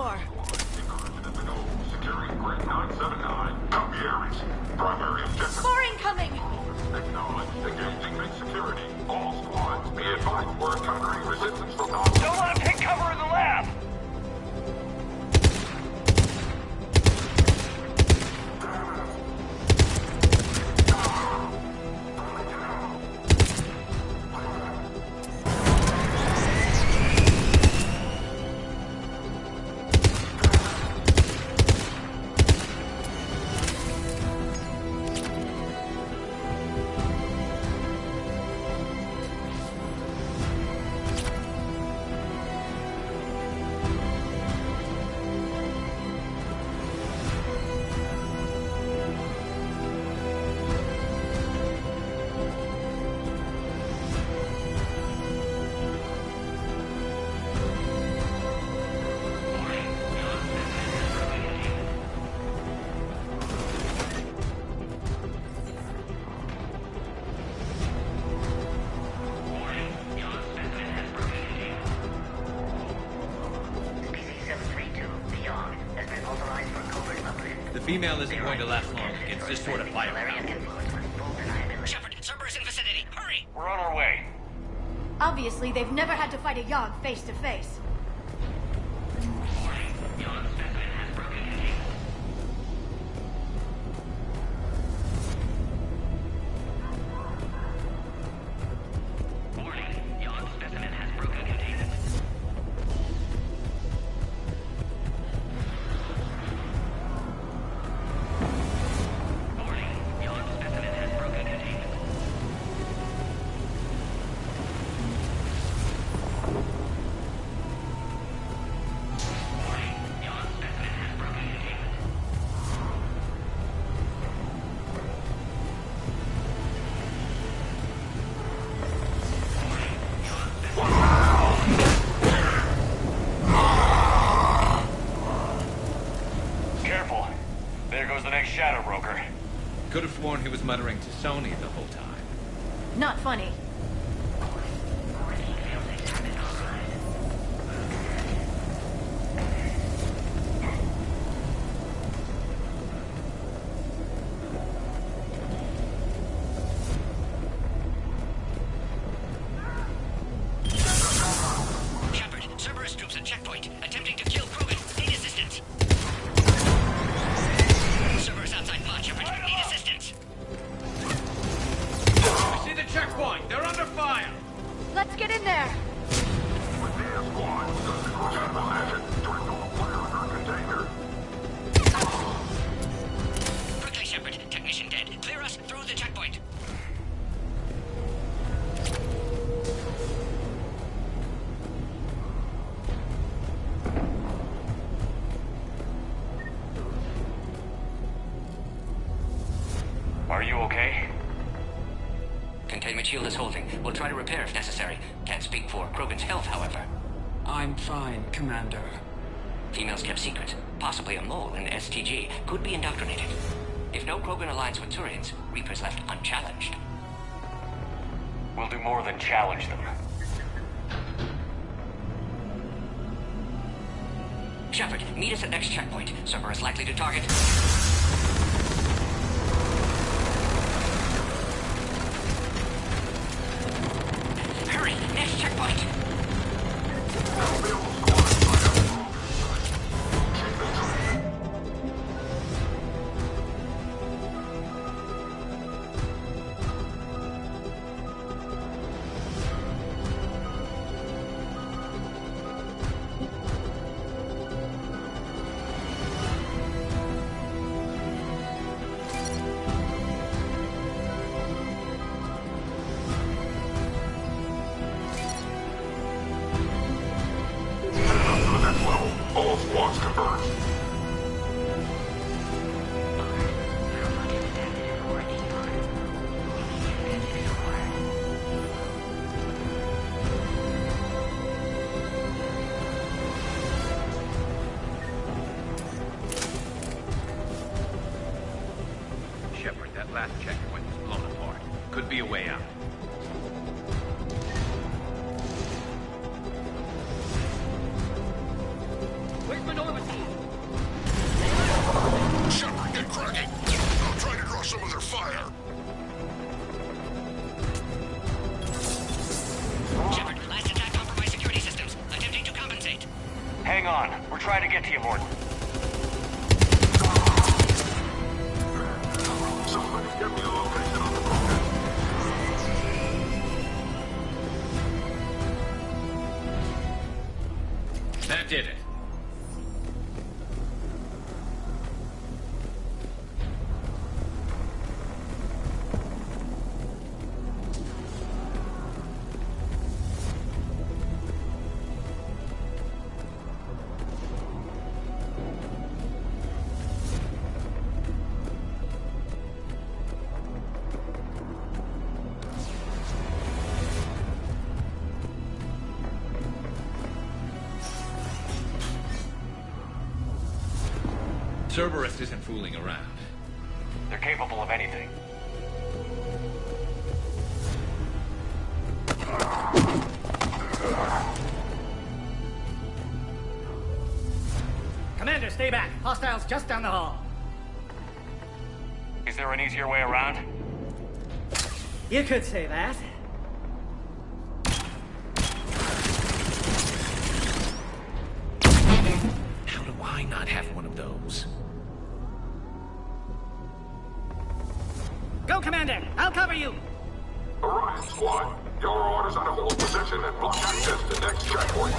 more. Securing grid 979. Copy Ares. Primary objective. More incoming! Acknowledged. Engaging mid-security. All squads, be advised we're encountering resistance from non- Don't let him take cover in the lab! The female isn't going to last long against this sort of firepower. Shepard, Cerberus in vicinity. Hurry! We're on our way. Obviously, they've never had to fight a Yogg face to face. Careful. There goes the next Shadow Broker. Could have sworn he was muttering to Sony the whole time. Not funny. Shepard, Cerberus troops at checkpoint, attempting to kill Krogan. Need assistance. Cerberus outside pod, Shepard. Need assistance. I see the checkpoint! They're under fire! Let's get in there! Medea squad. General action. Direct all fire on her container. Quickly, Shepard. Technician dead. Clear us through the checkpoint. Are you okay? Containment shield is holding. We'll try to repair if necessary. Can't speak for Krogan's health, however. I'm fine, Commander. Females kept secret. Possibly a mole in STG. Could be indoctrinated. If no Krogan aligns with Turians, Reaper's left unchallenged. We'll do more than challenge them. Shepard, meet us at next checkpoint. Cerberus likely to target. Hurry! Next checkpoint! All squads converge. Shepard, that last checkpoint was blown apart. Could be a way out. Where's Manova Hang on. We're trying to get to you, Morton. Somebody give me a location on the broadcast. That did it. Cerberus isn't fooling around. They're capable of anything. Commander, stay back. Hostiles just down the hall. Is there an easier way around? You could say that. How do I not have one of those? Go, Commander! I'll cover you! Orion Squad, your orders are to hold position and block access to next checkpoint.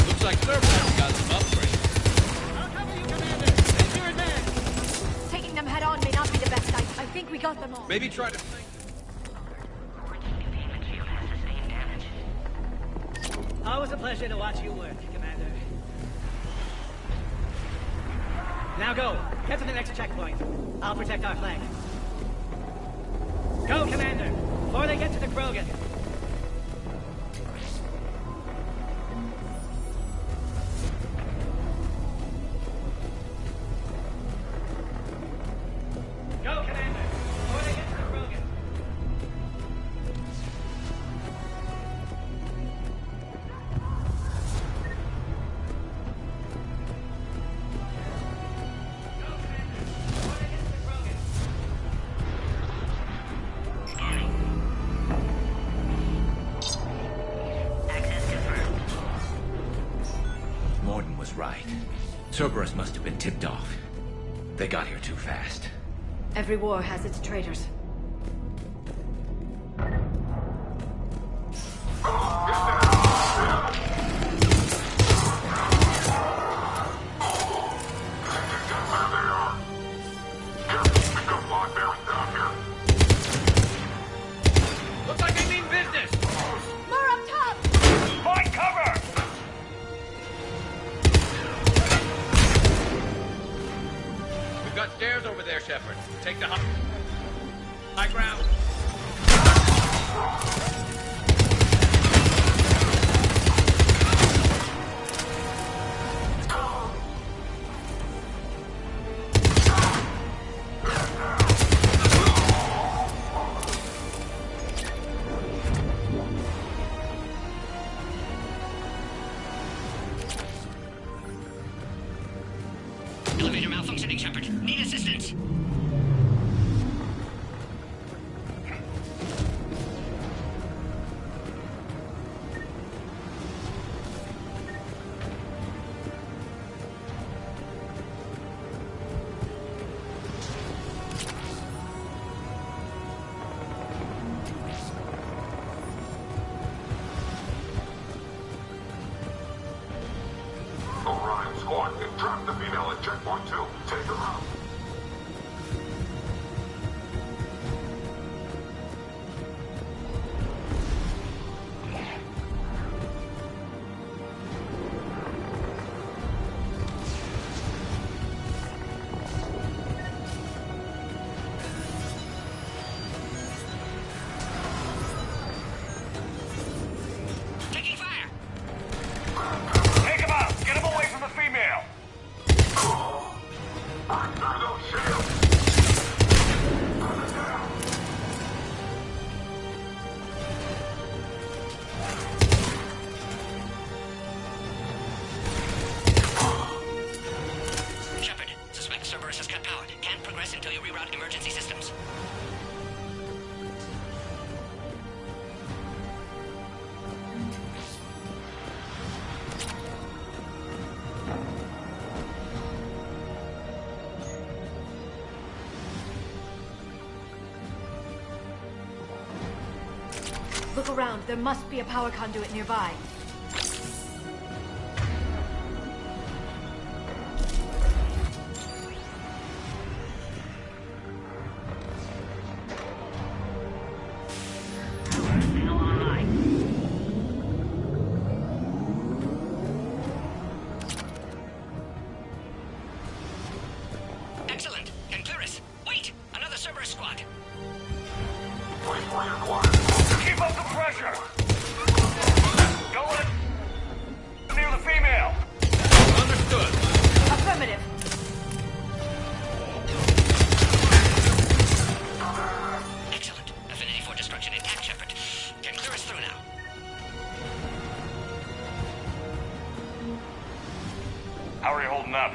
Looks like Cerberus got some upgrades. I'll cover you, Commander! Take your advance! Taking them head on may not be the best idea. I think we got them all. Maybe try to... Always a pleasure to watch you work, Commander. Now go. Get to the next checkpoint. I'll protect our flank. Go, Commander! Before they get to the Krogan. Go, Commander! Before they get to the Krogan. Morton was right. Cerberus must have been tipped off. They got here too fast. Every war has its traitors. Looks like they mean business! More up top! Find cover! We've got stairs over there, Shepard. Take the high ground. Elevator malfunctioning, Shepard. Need assistance. Orion Squad, trap the female at checkpoint 2. Take her out. Taking fire! Take him out! Get him away from the female! Look around. There must be a power conduit nearby. Excellent. Concurus. Wait! Another Cerberus squad. Wait for your quiet. Keep up the pressure! Don't let it near the female! Understood. Affirmative. Excellent. Affinity for destruction intact, Shepard. Can clear us through now. How are you holding up?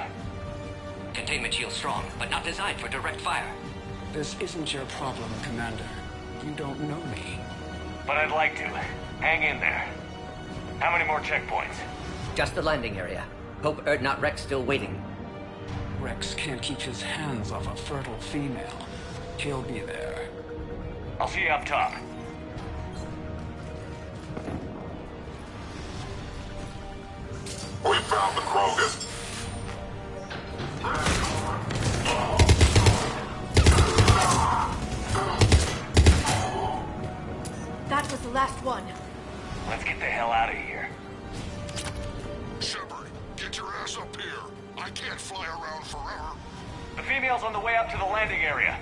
Containment shield strong, but not designed for direct fire. This isn't your problem, Commander. You don't know me. But I'd like to. Hang in there. How many more checkpoints? Just the landing area. Hope not Rex still waiting. Rex can't keep his hands off a fertile female. He'll be there. I'll see you up top. We found the Krogan. That was the last one. Let's get the hell out of here. Shepard, get your ass up here. I can't fly around forever. The female's on the way up to the landing area.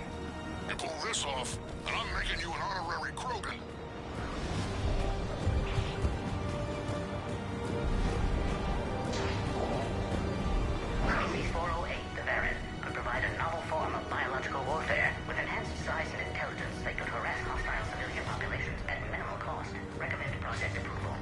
You pull this off, and I'm making you an honorary Krogan. RC-408, the Varren, could provide a novel form of biological warfare with enhanced size and intelligence that could harass hostile civilian populations at minimal cost. Recommend project approval.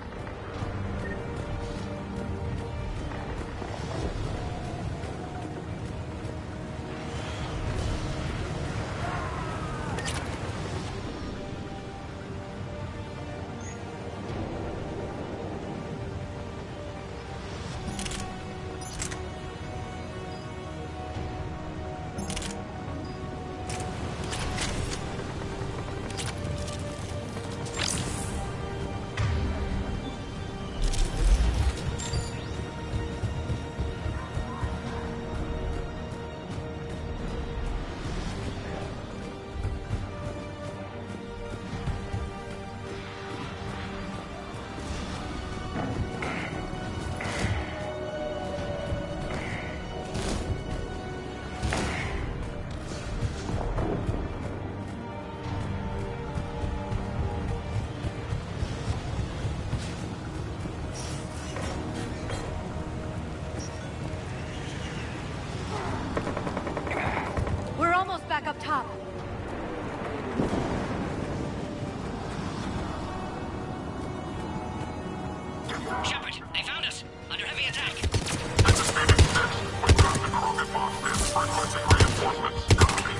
We're almost back up top. Shepard, they found us. Under heavy attack. Anticipating 6. We've got the Krogan box in. Requesting reinforcements. Copy.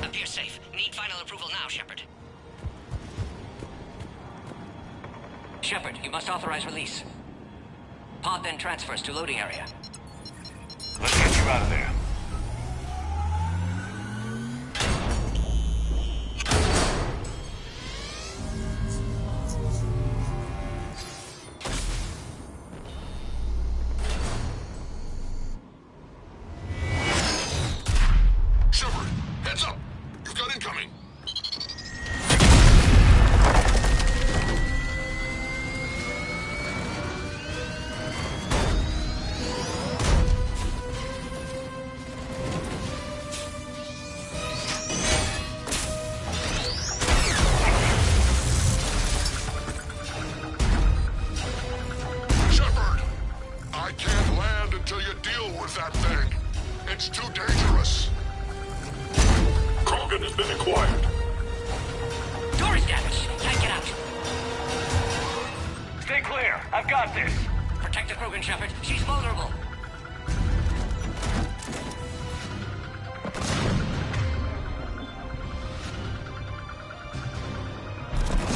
Appear safe. Need final approval now, Shepard. Shepard, you must authorize release. Pod then transfers to loading area. Let's get you out of there. Shepard, heads up. You've got incoming. Shepard, I can't land until you deal with that thing. It's too dangerous. Krogan has been acquired. Door is damaged. Can't get out. Stay clear. I've got this. Protect the Krogan, Shepard. She's vulnerable.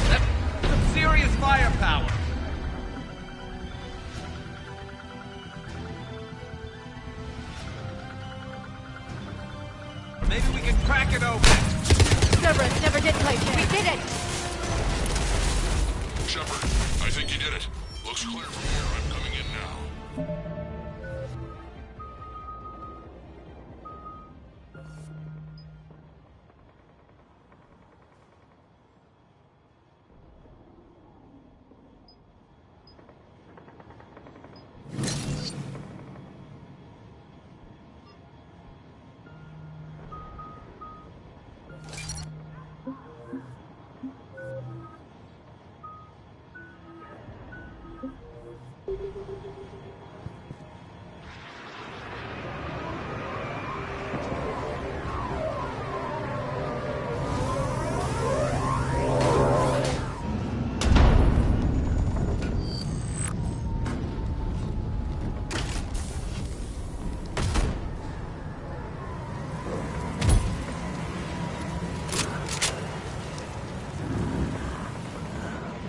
That's some serious firepower. Maybe we can crack it open. Cerberus never did play fair. We did it! Shepard, I think you did it. Looks clear from here. I'm coming in now.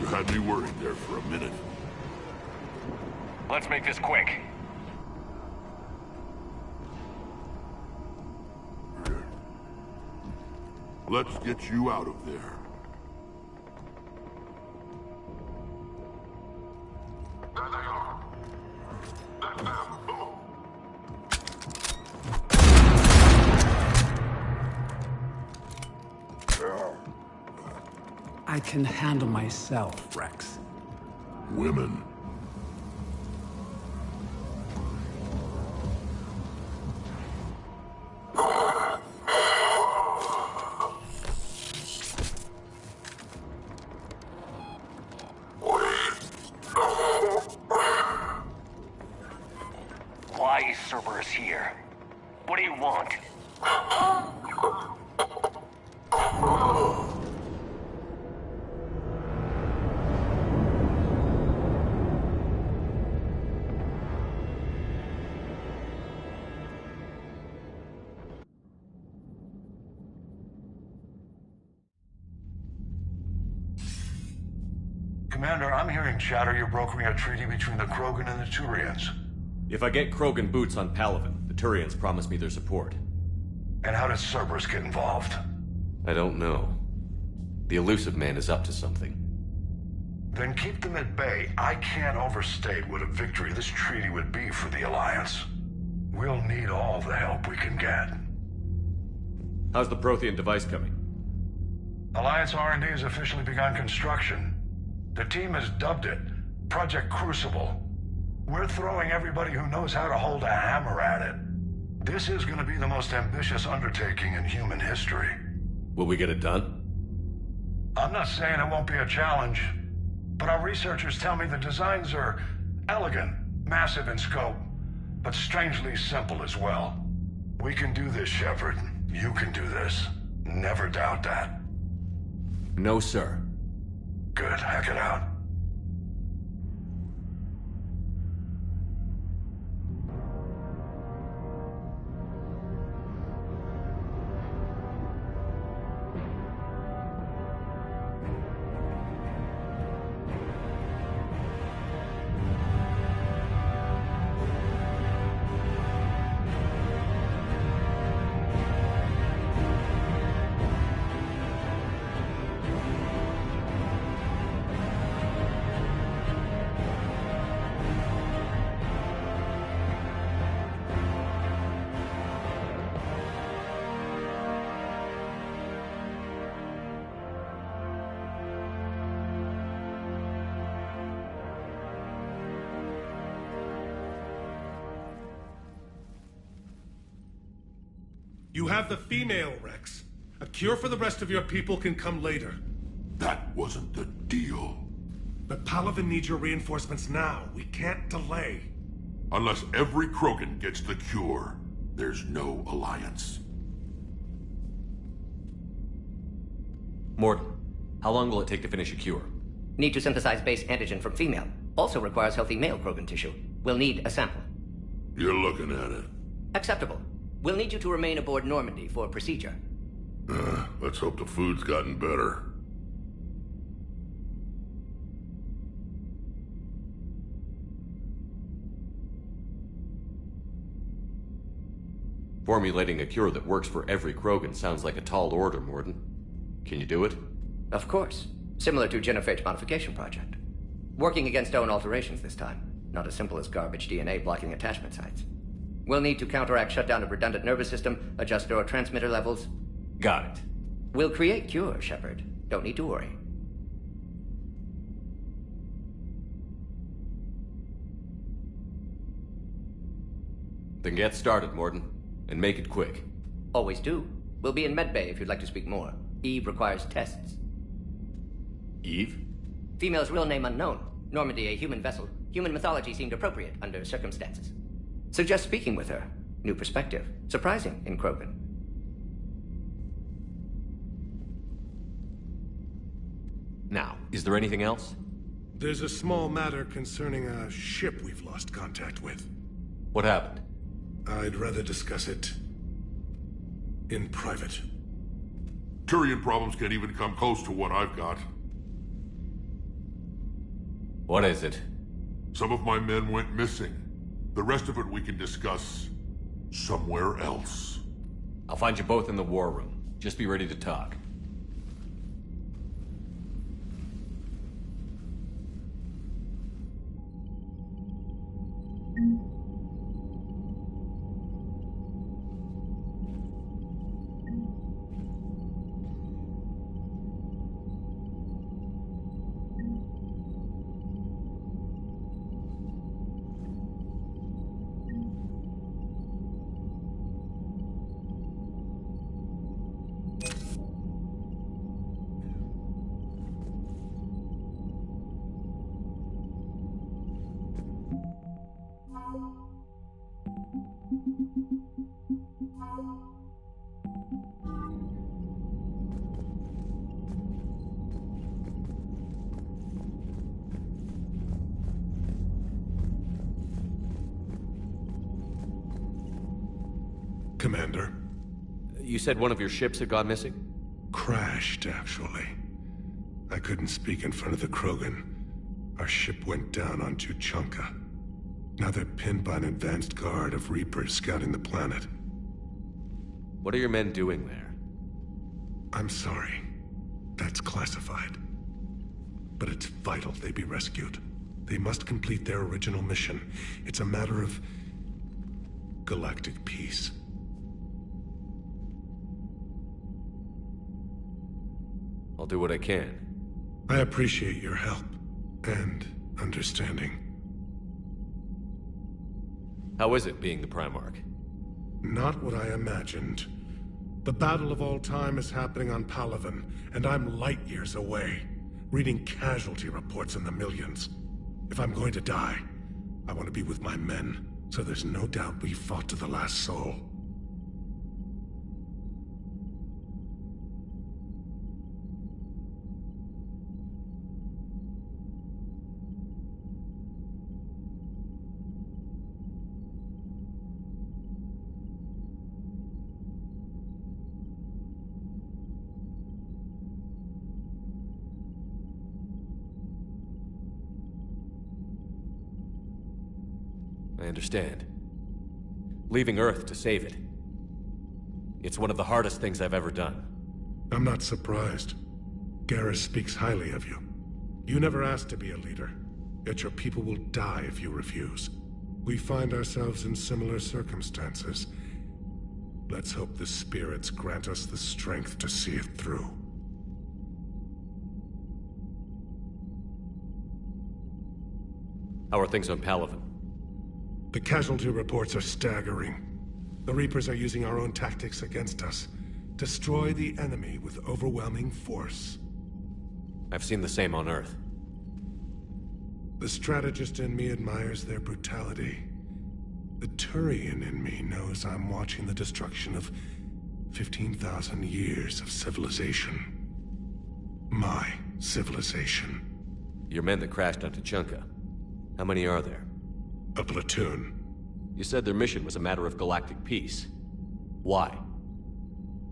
You had me worried there for a minute. Let's make this quick. Let's get you out of there. There they are. That's them. I can handle myself, Rex. Women. Why is Cerberus here? What do you want? Commander, I'm hearing chatter you're brokering a treaty between the Krogan and the Turians. If I get Krogan boots on Palaven, the Turians promise me their support. And how does Cerberus get involved? I don't know. The Illusive Man is up to something. Then keep them at bay. I can't overstate what a victory this treaty would be for the Alliance. We'll need all the help we can get. How's the Prothean device coming? Alliance R&D has officially begun construction. The team has dubbed it Project Crucible. We're throwing everybody who knows how to hold a hammer at it. This is going to be the most ambitious undertaking in human history. Will we get it done? I'm not saying it won't be a challenge, but our researchers tell me the designs are elegant, massive in scope, but strangely simple as well. We can do this, Shepard. You can do this. Never doubt that. No, sir. Good. Hack it out. You have the female, Rex. A cure for the rest of your people can come later. That wasn't the deal. But Palaven needs your reinforcements now. We can't delay. Unless every Krogan gets the cure, there's no alliance. Morton, how long will it take to finish a cure? Need to synthesize base antigen from female. Also requires healthy male Krogan tissue. We'll need a sample. You're looking at it. Acceptable. We'll need you to remain aboard Normandy for procedure. Let's hope the food's gotten better. Formulating a cure that works for every Krogan sounds like a tall order, Mordin. Can you do it? Of course. Similar to Genophage Modification Project. Working against own alterations this time. Not as simple as garbage DNA blocking attachment sites. We'll need to counteract shutdown of redundant nervous system, adjust neurotransmitter levels. Got it. We'll create cure, Shepard. Don't need to worry. Then get started, Mordin. And make it quick. Always do. We'll be in medbay if you'd like to speak more. Eve requires tests. Eve? Female's real name unknown. Normandy, a human vessel. Human mythology seemed appropriate under circumstances. Suggest speaking with her. New perspective. Surprising in Krogan. Now, is there anything else? There's a small matter concerning a ship we've lost contact with. What happened? I'd rather discuss it in private. Turian problems can't even come close to what I've got. What is it? Some of my men went missing. The rest of it we can discuss somewhere else. I'll find you both in the war room. Just be ready to talk. Commander. You said one of your ships had gone missing? Crashed, actually. I couldn't speak in front of the Krogan. Our ship went down on Tuchanka. Now they're pinned by an advanced guard of Reapers scouting the planet. What are your men doing there? I'm sorry. That's classified. But it's vital they be rescued. They must complete their original mission. It's a matter of galactic peace. I'll do what I can. I appreciate your help and understanding. How is it being the Primarch? Not what I imagined. The battle of all time is happening on Palaven, and I'm light years away, reading casualty reports in the millions. If I'm going to die, I want to be with my men, so there's no doubt we fought to the last soul. I understand. Leaving Earth to save it. It's one of the hardest things I've ever done. I'm not surprised. Garrus speaks highly of you. You never asked to be a leader, yet your people will die if you refuse. We find ourselves in similar circumstances. Let's hope the spirits grant us the strength to see it through. How are things on Palaven? The casualty reports are staggering. The Reapers are using our own tactics against us. Destroy the enemy with overwhelming force. I've seen the same on Earth. The strategist in me admires their brutality. The Turian in me knows I'm watching the destruction of 15,000 years of civilization. My civilization. Your men that crashed on Tuchanka. How many are there? A platoon. You said their mission was a matter of galactic peace. Why?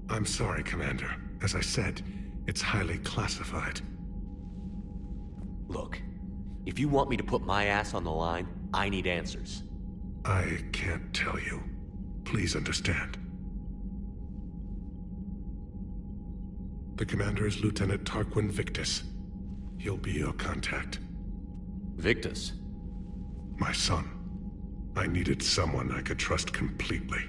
I'm sorry, Commander. As I said, it's highly classified. Look, if you want me to put my ass on the line, I need answers. I can't tell you. Please understand. The commander is Lieutenant Tarquin Victus. He'll be your contact. Victus? My son. I needed someone I could trust completely.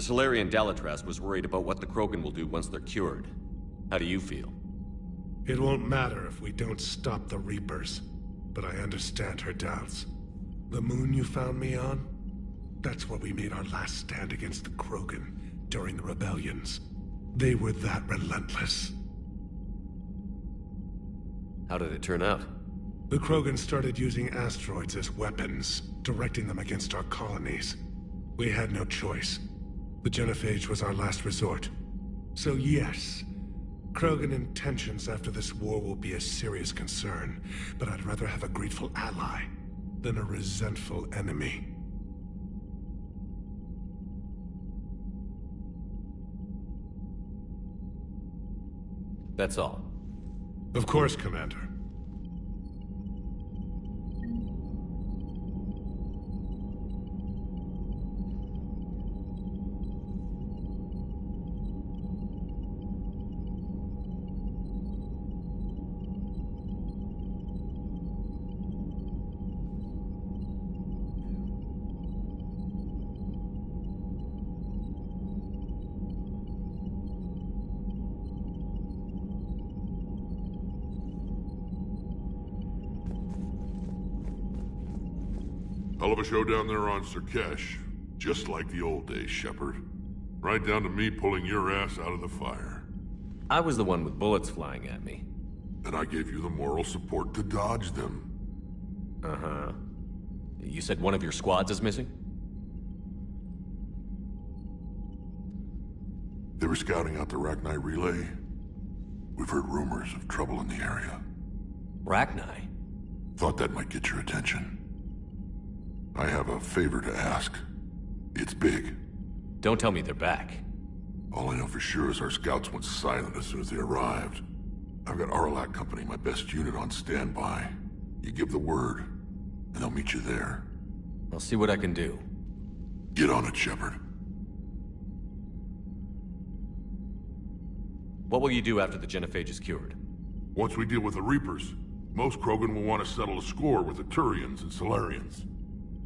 The Solarian Dalatrass was worried about what the Krogan will do once they're cured. How do you feel? It won't matter if we don't stop the Reapers, but I understand her doubts. The moon you found me on? That's where we made our last stand against the Krogan during the rebellions. They were that relentless. How did it turn out? The Krogan started using asteroids as weapons, directing them against our colonies. We had no choice. The Genophage was our last resort. So yes, Krogan intentions after this war will be a serious concern, but I'd rather have a grateful ally than a resentful enemy. That's all. Of course, Commander. Hell of a show down there on Surkesh. Just like the old days, Shepard. Right down to me pulling your ass out of the fire. I was the one with bullets flying at me. And I gave you the moral support to dodge them. Uh-huh. You said one of your squads is missing? They were scouting out the Rachni relay. We've heard rumors of trouble in the area. Rachni? Thought that might get your attention. I have a favor to ask. It's big. Don't tell me they're back. All I know for sure is our scouts went silent as soon as they arrived. I've got Aralak Company, my best unit, on standby. You give the word, and I'll meet you there. I'll see what I can do. Get on it, Shepard. What will you do after the Genophage is cured? Once we deal with the Reapers, most Krogan will want to settle a score with the Turians and Solarians.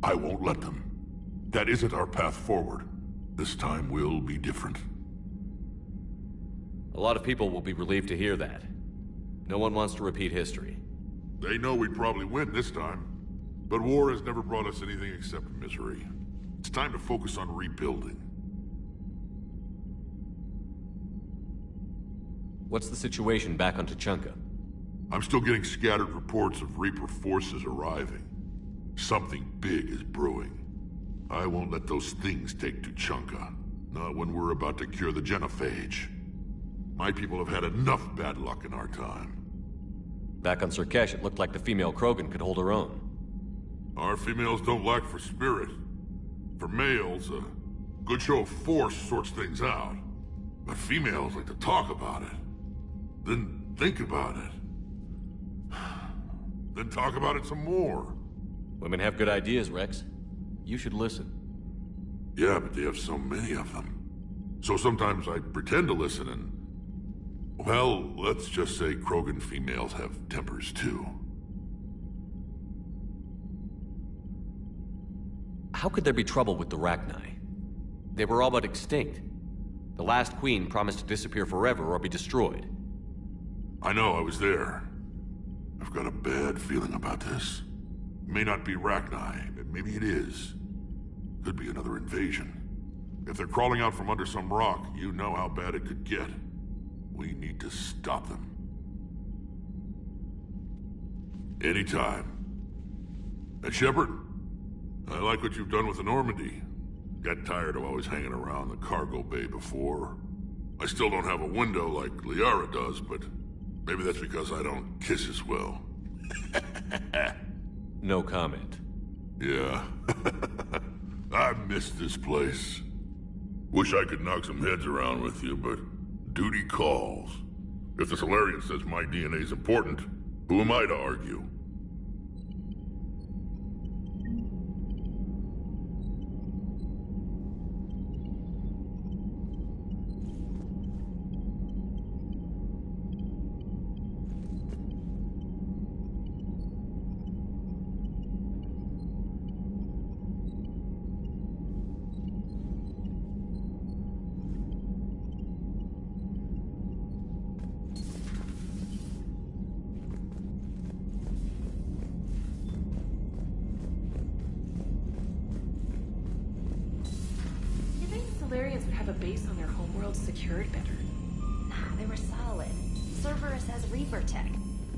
I won't let them. That isn't our path forward. This time will be different. A lot of people will be relieved to hear that. No one wants to repeat history. They know we'd probably win this time. But war has never brought us anything except misery. It's time to focus on rebuilding. What's the situation back on Tuchanka? I'm still getting scattered reports of Reaper forces arriving. Something big is brewing. I won't let those things take Tuchanka. Not when we're about to cure the Genophage. My people have had enough bad luck in our time. Back on Surkesh, it looked like the female Krogan could hold her own. Our females don't lack for spirit. For males, a good show of force sorts things out. But females like to talk about it. Then think about it. Then talk about it some more. Women have good ideas, Rex. You should listen. Yeah, but they have so many of them. So sometimes I pretend to listen and... Well, let's just say Krogan females have tempers too. How could there be trouble with the Rachni? They were all but extinct. The last queen promised to disappear forever or be destroyed. I know, I was there. I've got a bad feeling about this. It may not be Rachni, but maybe it is. Could be another invasion. If they're crawling out from under some rock, you know how bad it could get. We need to stop them. Anytime. And Shepard, I like what you've done with the Normandy. Got tired of always hanging around the cargo bay before. I still don't have a window like Liara does, but maybe that's because I don't kiss as well. No comment. Yeah. I miss this place. Wish I could knock some heads around with you, but duty calls. If the Solarian says my DNA is important, who am I to argue? base on their homeworld secured better. They were solid. Cerberus has Reaper tech.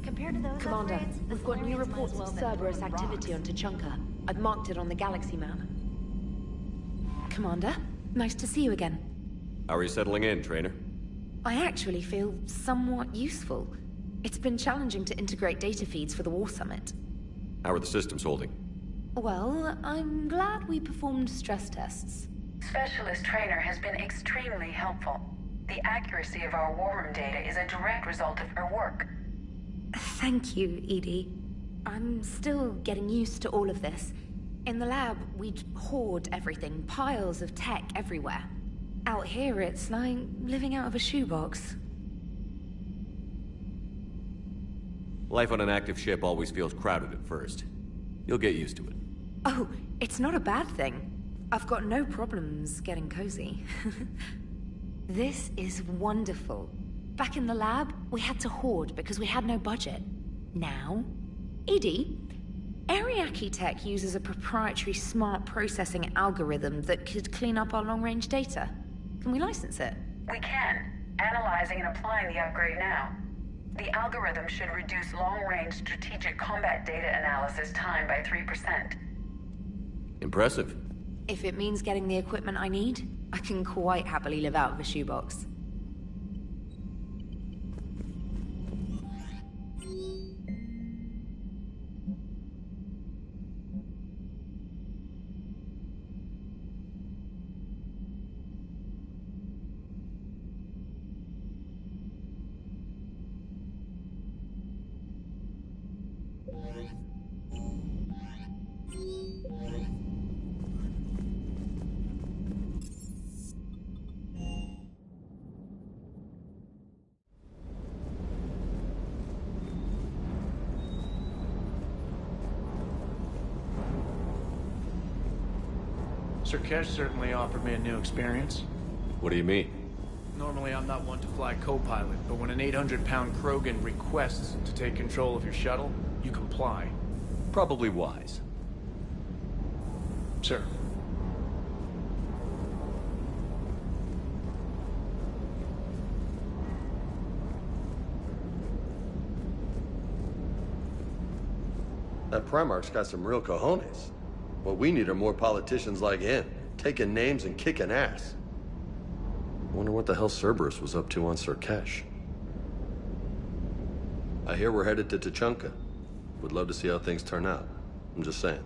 Compared to those Commander, upgrades, the we've got new Salarians might as reports well of have been Cerberus blowing activity on rocks. Tuchanka. I've marked it on the galaxy map. Commander, nice to see you again. How are you settling in, Trainer? I actually feel somewhat useful. It's been challenging to integrate data feeds for the War Summit. How are the systems holding? Well, I'm glad we performed stress tests. Specialist Trainer has been extremely helpful. The accuracy of our war room data is a direct result of her work. Thank you, Edie. I'm still getting used to all of this. In the lab, we'd hoard everything, piles of tech everywhere. Out here, it's like living out of a shoebox. Life on an active ship always feels crowded at first. You'll get used to it. Oh, it's not a bad thing. I've got no problems getting cozy. This is wonderful. Back in the lab, we had to hoard because we had no budget. Now, Edie, Ariake Tech uses a proprietary smart processing algorithm that could clean up our long-range data. Can we license it? We can. Analyzing and applying the upgrade now. The algorithm should reduce long-range strategic combat data analysis time by 3%. Impressive. If it means getting the equipment I need, I can quite happily live out of a shoebox. Surkesh certainly offered me a new experience. What do you mean? Normally I'm not one to fly co-pilot, but when an 800-pound Krogan requests to take control of your shuttle, you comply. Probably wise. Sir. That Primarch's got some real cojones. What we need are more politicians like him, taking names and kicking ass. I wonder what the hell Cerberus was up to on Surkesh. I hear we're headed to Tuchanka. Would love to see how things turn out. I'm just saying.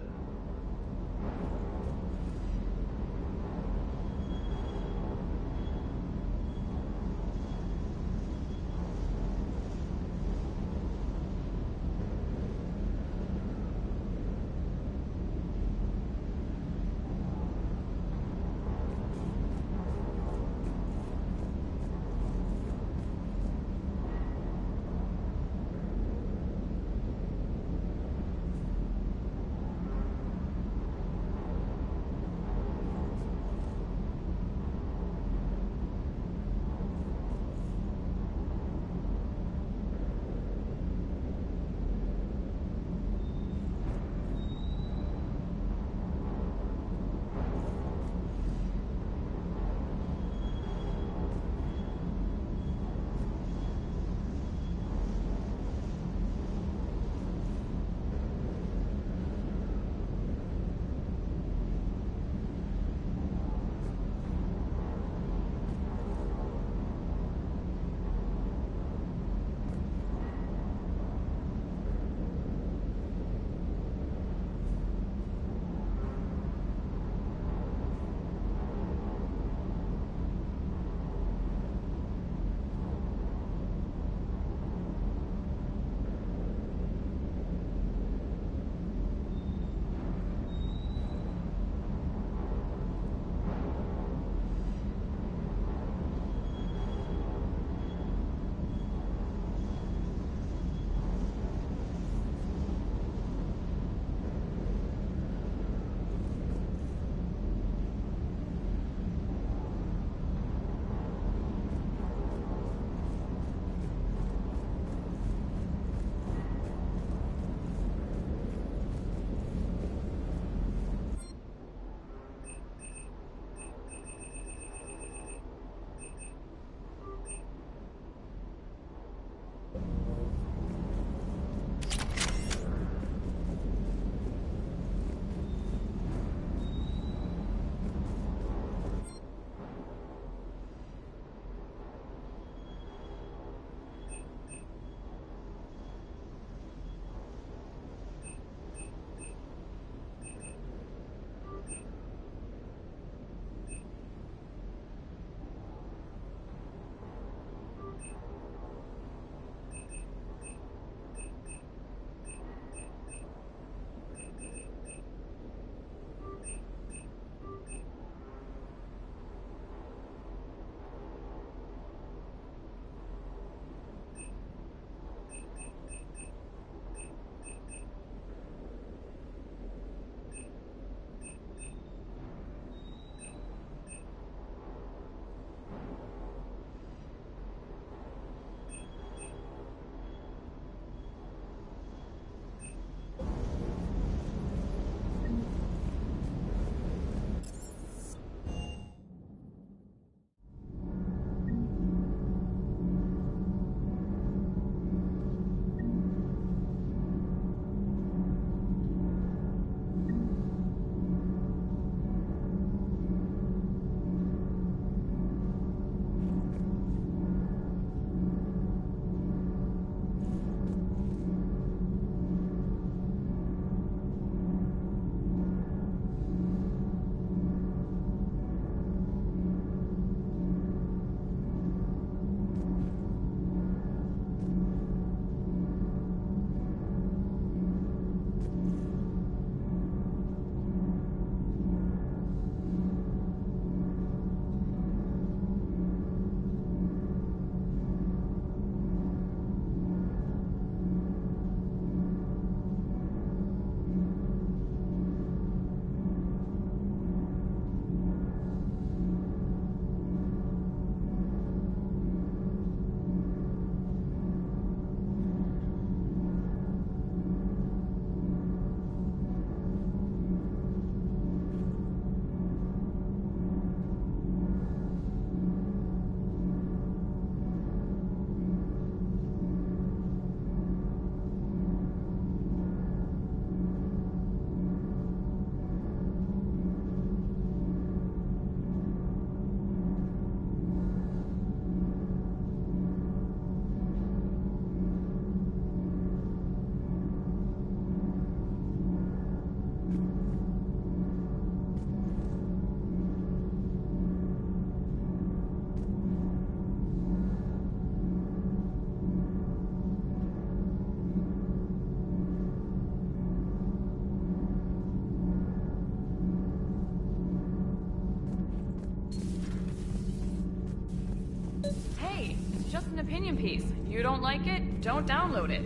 opinion piece. You don't like it? Don't download it.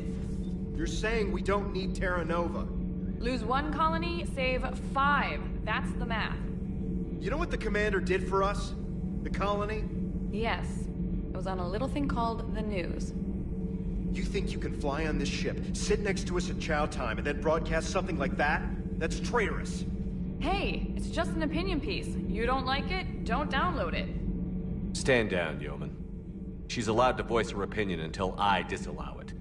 You're saying we don't need Terra Nova. Lose 1 colony, save 5. That's the math. You know what the commander did for us? The colony? Yes. It was on a little thing called the news. You think you can fly on this ship, sit next to us at chow time, and then broadcast something like that? That's traitorous. Hey, it's just an opinion piece. You don't like it? Don't download it. Stand down, Yeoman. She's allowed to voice her opinion until I disallow it.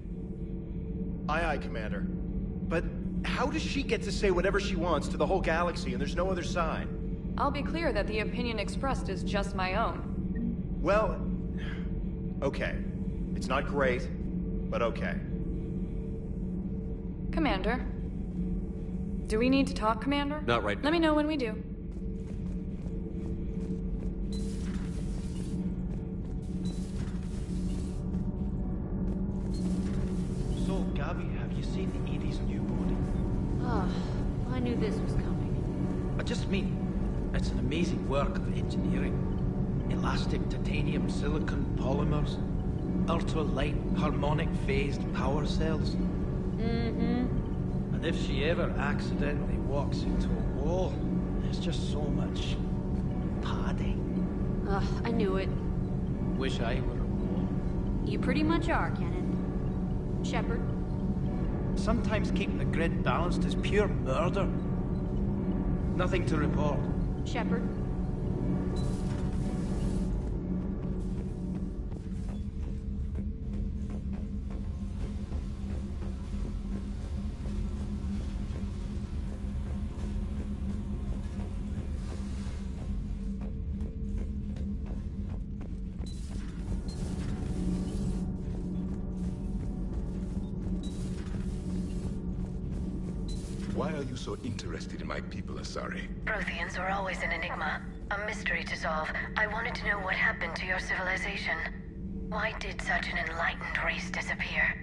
Aye, aye, Commander. But how does she get to say whatever she wants to the whole galaxy and there's no other side? I'll be clear that the opinion expressed is just my own. Well, okay. It's not great, but okay. Commander. Do we need to talk, Commander? Not right now. Let me know when we do. So, Gabby, have you seen Edie's new body? Ah, I knew this was coming. I just mean, it's an amazing work of engineering. Elastic titanium silicon polymers, ultra-light harmonic phased power cells. Mm-hmm. And if she ever accidentally walks into a wall, there's just so much padding. Ugh, I knew it. Wish I were a wall. You pretty much are, Kenan. Shepard. Sometimes keeping the grid balanced is pure murder. Nothing to report. Shepard. Why are you so interested in my people, Asari? Protheans were always an enigma, a mystery to solve. I wanted to know what happened to your civilization. Why did such an enlightened race disappear?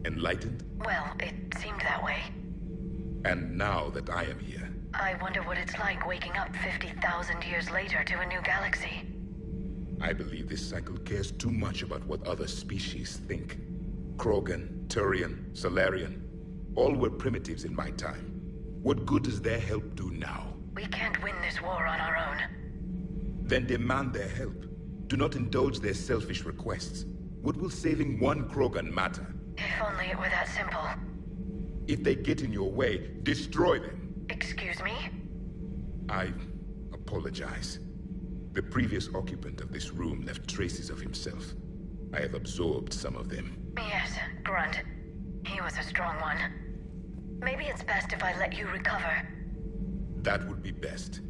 Enlightened? Well, it seemed that way. And now that I am here, I wonder what it's like waking up 50,000 years later to a new galaxy. I believe this cycle cares too much about what other species think. Krogan, Turian, Salarian, all were primitives in my time. What good does their help do now? We can't win this war on our own. Then demand their help. Do not indulge their selfish requests. What will saving one Krogan matter? If only it were that simple. If they get in your way, destroy them. Excuse me? I apologize. The previous occupant of this room left traces of himself. I have absorbed some of them. Yes, Grunt. He was a strong one. Maybe it's best if I let you recover. That would be best.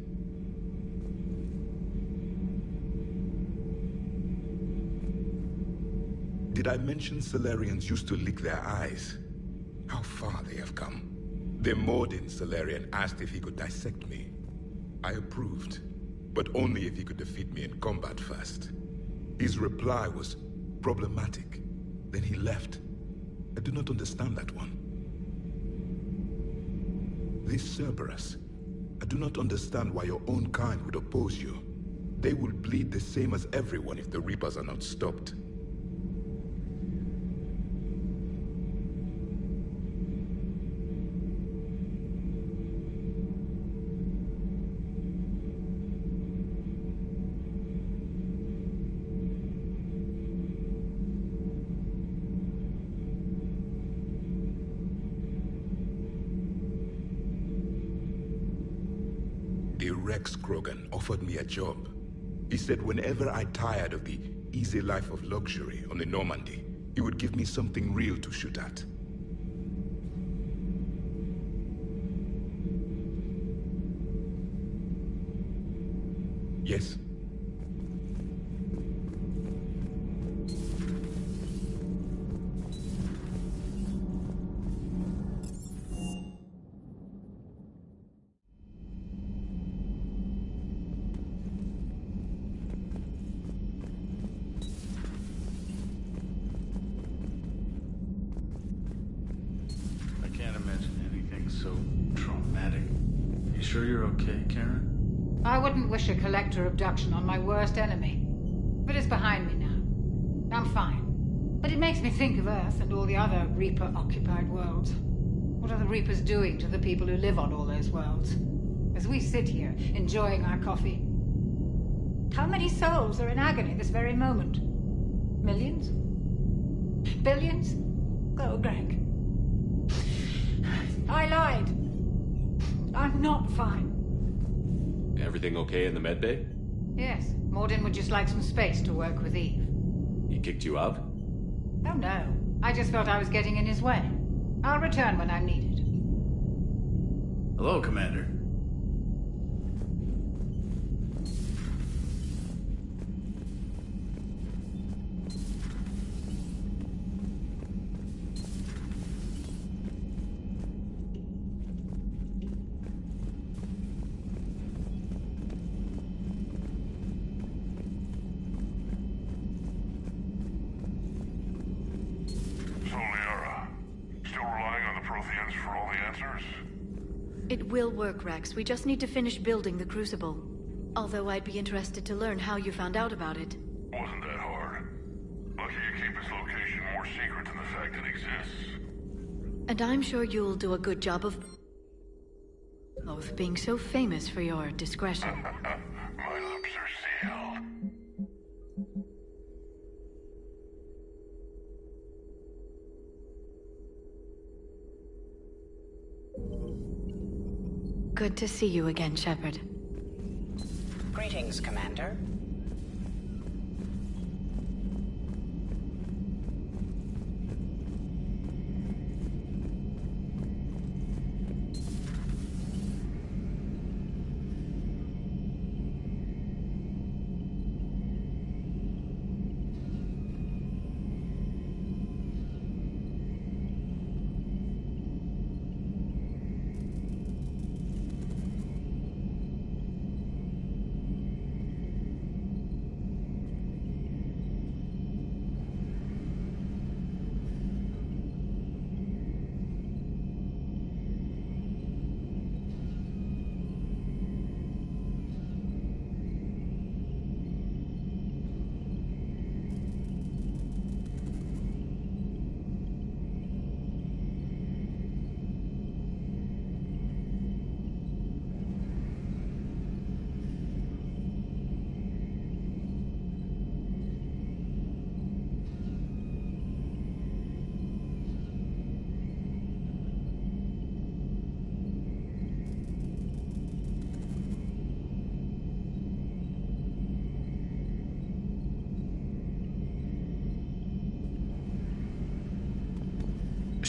Did I mention Salarians used to lick their eyes? How far they have come. The Mordin Salarian asked if he could dissect me. I approved, but only if he could defeat me in combat first. His reply was problematic. Then he left. I do not understand that one. This Cerberus, I do not understand why your own kind would oppose you. They will bleed the same as everyone if the Reapers are not stopped. The Rex Krogan offered me a job. He said whenever I tired of the easy life of luxury on the Normandy, he would give me something real to shoot at. Yes? So traumatic. You sure you're okay, Karen? I wouldn't wish a collector abduction on my worst enemy. But it's behind me now. I'm fine. But it makes me think of Earth and all the other Reaper-occupied worlds. What are the Reapers doing to the people who live on all those worlds? As we sit here, enjoying our coffee. How many souls are in agony this very moment? Millions? Billions? Go, Greg. I lied. I'm not fine. Everything okay in the medbay? Yes, Mordin would just like some space to work with Eve. He kicked you out? Oh no, I just felt I was getting in his way. I'll return when I'm needed. Hello, Commander. It will work, Rex. We just need to finish building the Crucible. Although I'd be interested to learn how you found out about it. Wasn't that hard. Lucky you keep its location more secret than the fact it exists. And I'm sure you'll do a good job of both being so famous for your discretion. My lips are sealed. Good to see you again, Shepard. Greetings, Commander.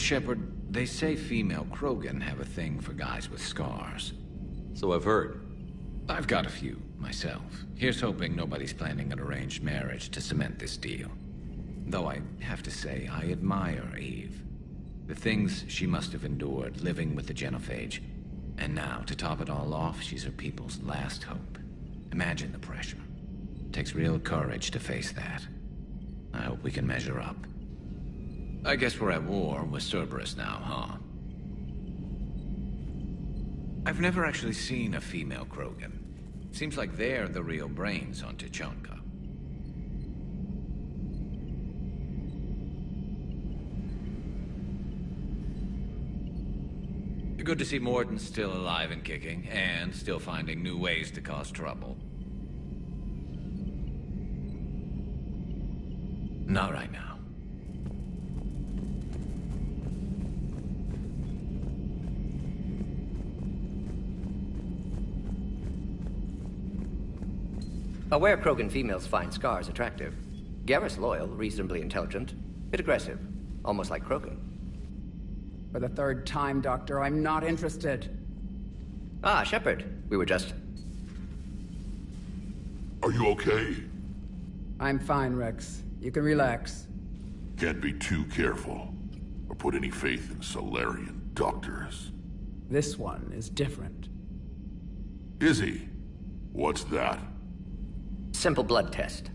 Shepard, they say female Krogan have a thing for guys with scars. So I've heard. I've got a few, myself. Here's hoping nobody's planning an arranged marriage to cement this deal. Though I have to say, I admire Eve. The things she must have endured living with the Genophage. And now, to top it all off, she's her people's last hope. Imagine the pressure. It takes real courage to face that. I hope we can measure up. I guess we're at war with Cerberus now, huh? I've never actually seen a female Krogan. Seems like they're the real brains on Tuchanka. Good to see Mordin still alive and kicking, and still finding new ways to cause trouble. Not right now. Aware Krogan females find scars attractive. Garrus loyal, reasonably intelligent, bit aggressive, almost like Krogan. For the third time, Doctor, I'm not interested. Ah, Shepard. We were just... Are you okay? I'm fine, Rex. You can relax. Can't be too careful, or put any faith in Salarian doctors. This one is different. Is he? What's that? Simple blood test.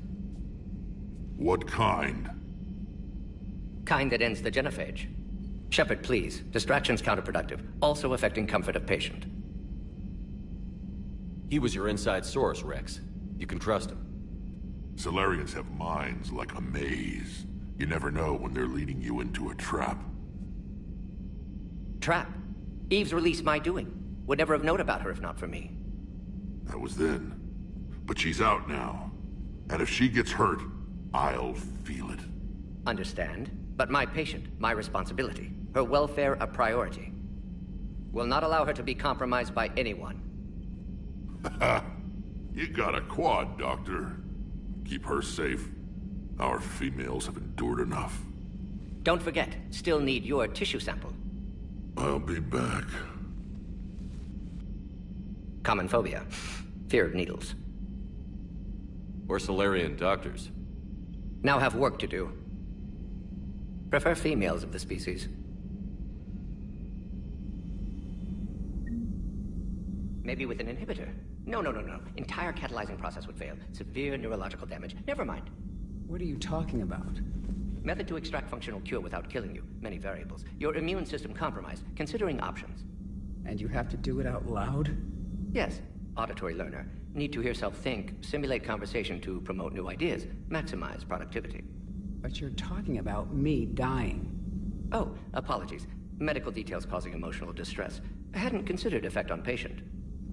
What kind? Kind that ends the genophage. Shepard, please. Distraction's counterproductive, also affecting comfort of patient. He was your inside source, Rex. You can trust him. Salarians have minds like a maze. You never know when they're leading you into a trap. Trap? Eve's release my doing. Would never have known about her if not for me. That was then. But she's out now. And if she gets hurt, I'll feel it. Understand. But my patient, my responsibility. Her welfare a priority. Will not allow her to be compromised by anyone. You got a quad, Doctor. Keep her safe. Our females have endured enough. Don't forget, still need your tissue sample. I'll be back. Common phobia. Fear of needles. Or Salarian doctors. Now have work to do. Prefer females of the species. Maybe with an inhibitor. No. Entire catalyzing process would fail. Severe neurological damage. Never mind. What are you talking about? Method to extract functional cure without killing you. Many variables. Your immune system compromised. Considering options. And you have to do it out loud? Yes. Auditory learner. Need to hear self think, simulate conversation to promote new ideas, maximize productivity. But you're talking about me dying. Oh, apologies. Medical details causing emotional distress. I hadn't considered effect on patient.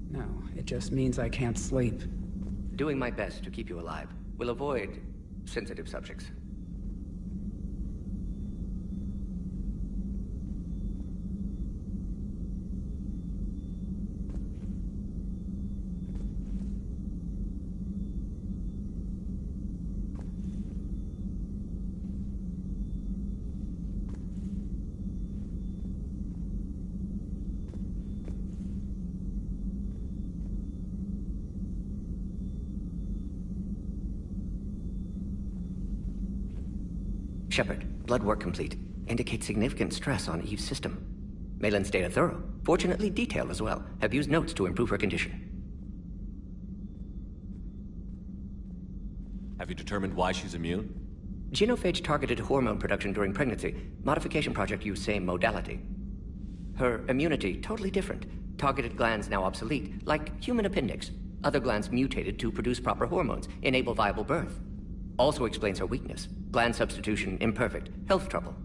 No, it just means I can't sleep. Doing my best to keep you alive. Will avoid sensitive subjects. Shepard, blood work complete. Indicates significant stress on Eve's system. Malin's data thorough. Fortunately detailed as well. Have used notes to improve her condition. Have you determined why she's immune? Genophage targeted hormone production during pregnancy. Modification project used same modality. Her immunity, totally different. Targeted glands now obsolete, like human appendix. Other glands mutated to produce proper hormones, enable viable birth. Also explains her weakness. Gland substitution imperfect. Health trouble.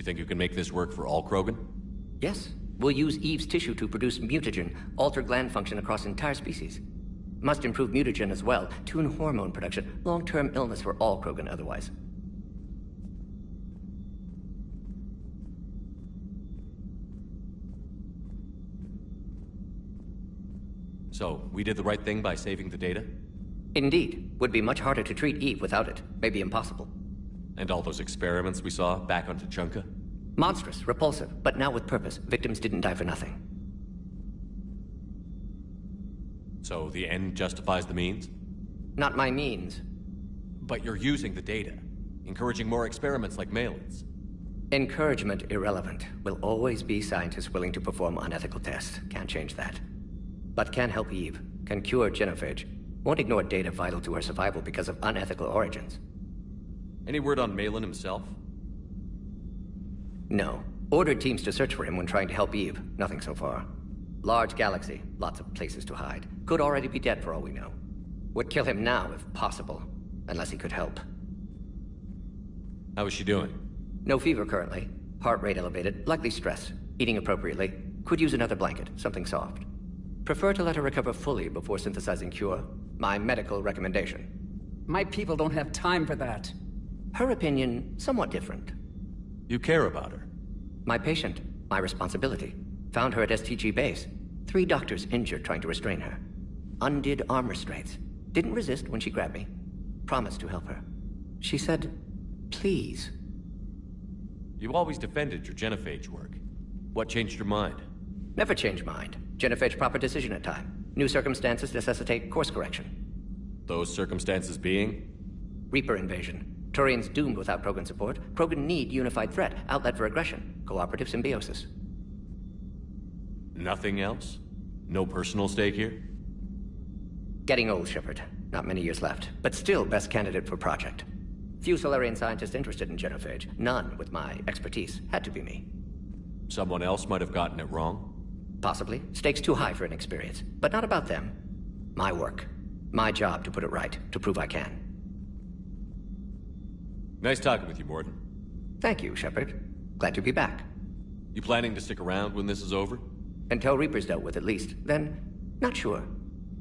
think you can make this work for all Krogan? Yes. We'll use Eve's tissue to produce mutagen, alter gland function across entire species. Must improve mutagen as well, tune hormone production, long-term illness for all Krogan otherwise. So, we did the right thing by saving the data? Indeed. Would be much harder to treat Eve without it. Maybe impossible. And all those experiments we saw back on Tuchanka? Monstrous, repulsive, but now with purpose. Victims didn't die for nothing. So the end justifies the means? Not my means. But you're using the data, encouraging more experiments like Malin's. Encouragement irrelevant. Will always be scientists willing to perform unethical tests. Can't change that. But can help Eve. Can cure genophage. Won't ignore data vital to her survival because of unethical origins. Any word on Malin himself? No. Ordered teams to search for him when trying to help Eve. Nothing so far. Large galaxy. Lots of places to hide. Could already be dead for all we know. Would kill him now if possible. Unless he could help. How is she doing? No fever currently. Heart rate elevated. Likely stress. Eating appropriately. Could use another blanket. Something soft. Prefer to let her recover fully before synthesizing cure. My medical recommendation. My people don't have time for that. Her opinion, somewhat different. You care about her? My patient. My responsibility. Found her at STG base. 3 doctors injured trying to restrain her. Undid arm restraints. Didn't resist when she grabbed me. Promised to help her. She said, please. You've always defended your genophage work. What changed your mind? Never change mind. Genophage proper decision at time. New circumstances necessitate course correction. Those circumstances being? Reaper invasion. Turians doomed without Krogan support. Krogan need unified threat. Outlet for aggression. Cooperative symbiosis. Nothing else? No personal stake here? Getting old, Shepard. Not many years left. But still best candidate for project. Few Solarian scientists interested in genophage. None with my expertise. Had to be me. Someone else might have gotten it wrong? Possibly. Stakes too high for inexperience. But not about them. My work. My job to put it right. To prove I can. Nice talking with you, Mordin. Thank you, Shepard. Glad to be back. You planning to stick around when this is over? Until Reaper's dealt with, at least. Then, not sure.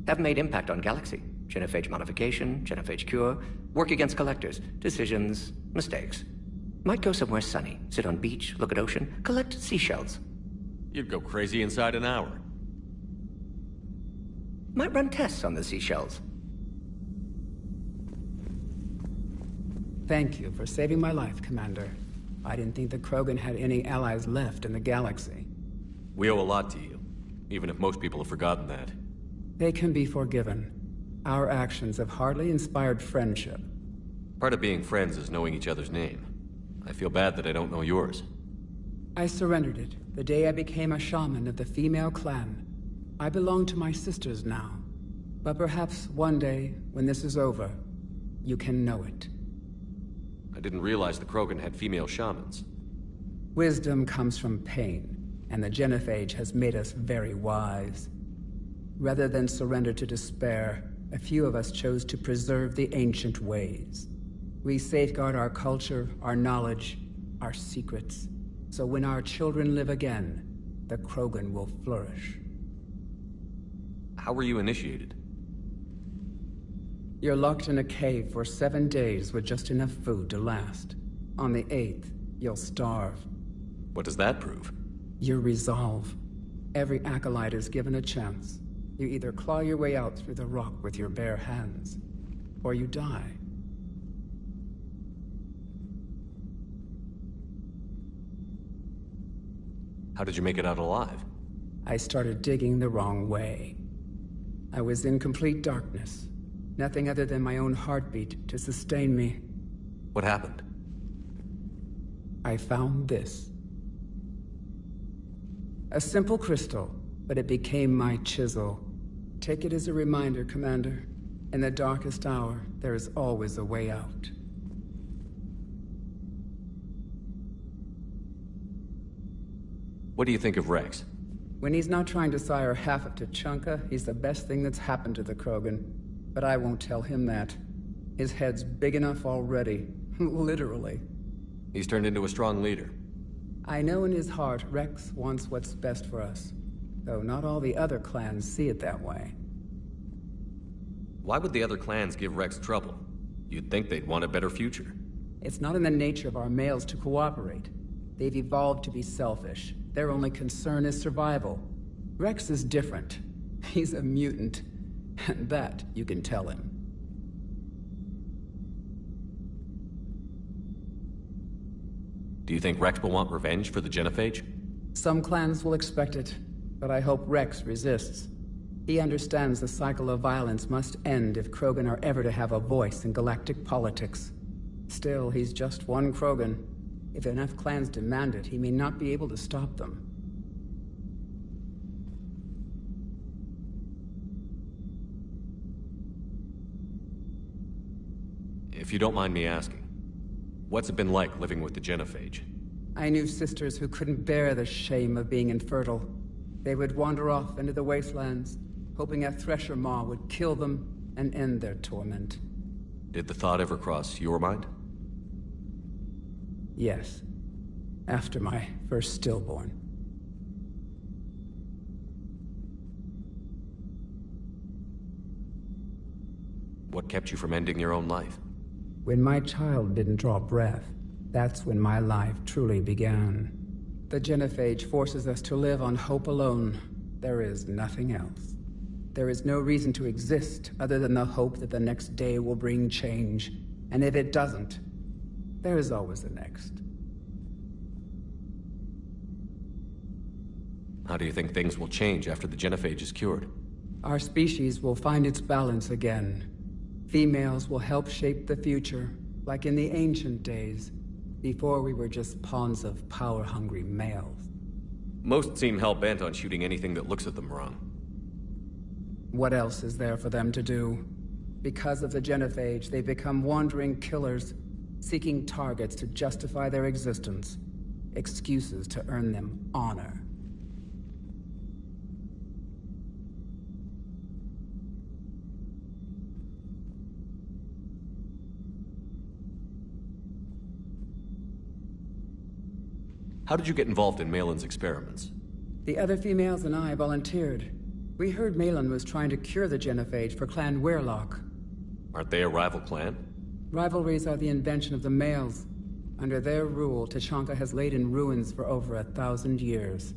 Have made impact on Galaxy. Genophage modification, genophage cure, work against collectors, decisions, mistakes. Might go somewhere sunny, sit on beach, look at ocean, collect seashells. You'd go crazy inside an hour. Might run tests on the seashells. Thank you for saving my life, Commander. I didn't think the Krogan had any allies left in the galaxy. We owe a lot to you, even if most people have forgotten that. They can be forgiven. Our actions have hardly inspired friendship. Part of being friends is knowing each other's name. I feel bad that I don't know yours. I surrendered it the day I became a shaman of the female clan. I belong to my sisters now. But perhaps one day, when this is over, you can know it. I didn't realize the Krogan had female shamans. Wisdom comes from pain, and the genophage has made us very wise. Rather than surrender to despair, a few of us chose to preserve the ancient ways. We safeguard our culture, our knowledge, our secrets. So when our children live again, the Krogan will flourish. How were you initiated? You're locked in a cave for 7 days with just enough food to last. On the 8th, you'll starve. What does that prove? Your resolve. Every acolyte is given a chance. You either claw your way out through the rock with your bare hands, or you die. How did you make it out alive? I started digging the wrong way. I was in complete darkness. Nothing other than my own heartbeat to sustain me. What happened? I found this. A simple crystal, but it became my chisel. Take it as a reminder, Commander. In the darkest hour, there is always a way out. What do you think of Rex? When he's not trying to sire half of Tuchanka, he's the best thing that's happened to the Krogan. But I won't tell him that. His head's big enough already. Literally. He's turned into a strong leader. I know in his heart Rex wants what's best for us, though not all the other clans see it that way. Why would the other clans give Rex trouble? You'd think they'd want a better future. It's not in the nature of our males to cooperate. They've evolved to be selfish. Their only concern is survival. Rex is different. He's a mutant, and that you can tell him. Do you think Rex will want revenge for the Genophage? Some clans will expect it, but I hope Rex resists. He understands the cycle of violence must end if Krogan are ever to have a voice in galactic politics. Still, he's just one Krogan. If enough clans demand it, he may not be able to stop them. If you don't mind me asking, what's it been like living with the Genophage? I knew sisters who couldn't bear the shame of being infertile. They would wander off into the wastelands, hoping a Thresher Maw would kill them and end their torment. Did the thought ever cross your mind? Yes. After my first stillborn. What kept you from ending your own life? When my child didn't draw breath, that's when my life truly began. The Genophage forces us to live on hope alone. There is nothing else. There is no reason to exist other than the hope that the next day will bring change. And if it doesn't, there is always the next. How do you think things will change after the Genophage is cured? Our species will find its balance again. Females will help shape the future, like in the ancient days, before we were just pawns of power-hungry males. Most seem hell-bent on shooting anything that looks at them wrong. What else is there for them to do? Because of the Genophage, they've become wandering killers, seeking targets to justify their existence, excuses to earn them honor. How did you get involved in Malin's experiments? The other females and I volunteered. We heard Malin was trying to cure the Genophage for Clan Weirlock. Aren't they a rival clan? Rivalries are the invention of the males. Under their rule, Tuchanka has laid in ruins for over 1,000 years.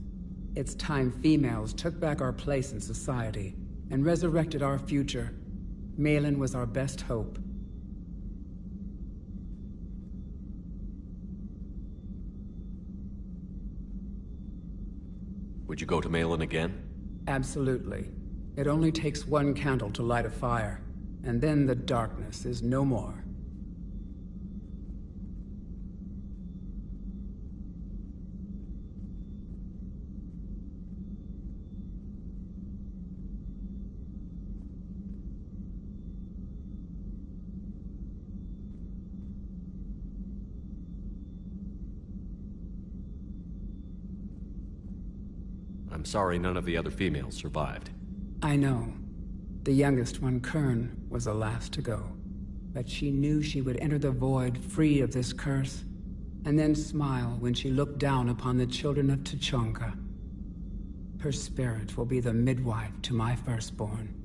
It's time females took back our place in society and resurrected our future. Malin was our best hope. Would you go to Malin again? Absolutely. It only takes one candle to light a fire, and then the darkness is no more. I'm sorry none of the other females survived. I know. The youngest one, Kern, was the last to go. But she knew she would enter the void free of this curse, and then smile when she looked down upon the children of Tuchanka. Her spirit will be the midwife to my firstborn.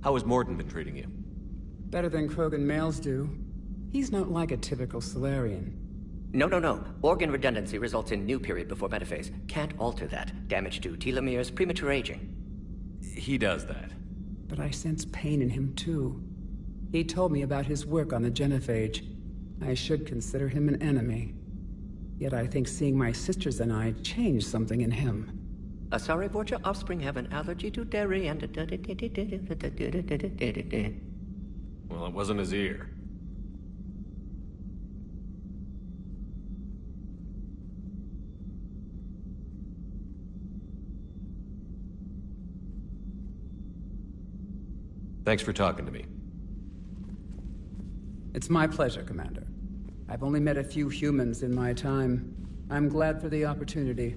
How has Mordin been treating you? Better than Krogan males do. He's not like a typical Solarian. No. Organ redundancy results in new period before metaphase. Can't alter that. Damage to telomeres, premature aging. He does that. But I sense pain in him too. He told me about his work on the Genophage. I should consider him an enemy. Yet I think seeing my sisters and I changed something in him. Sorry, both your offspring have an allergy to dairy and... Well, it wasn't his ear. Thanks for talking to me. It's my pleasure, Commander. I've only met a few humans in my time. I'm glad for the opportunity.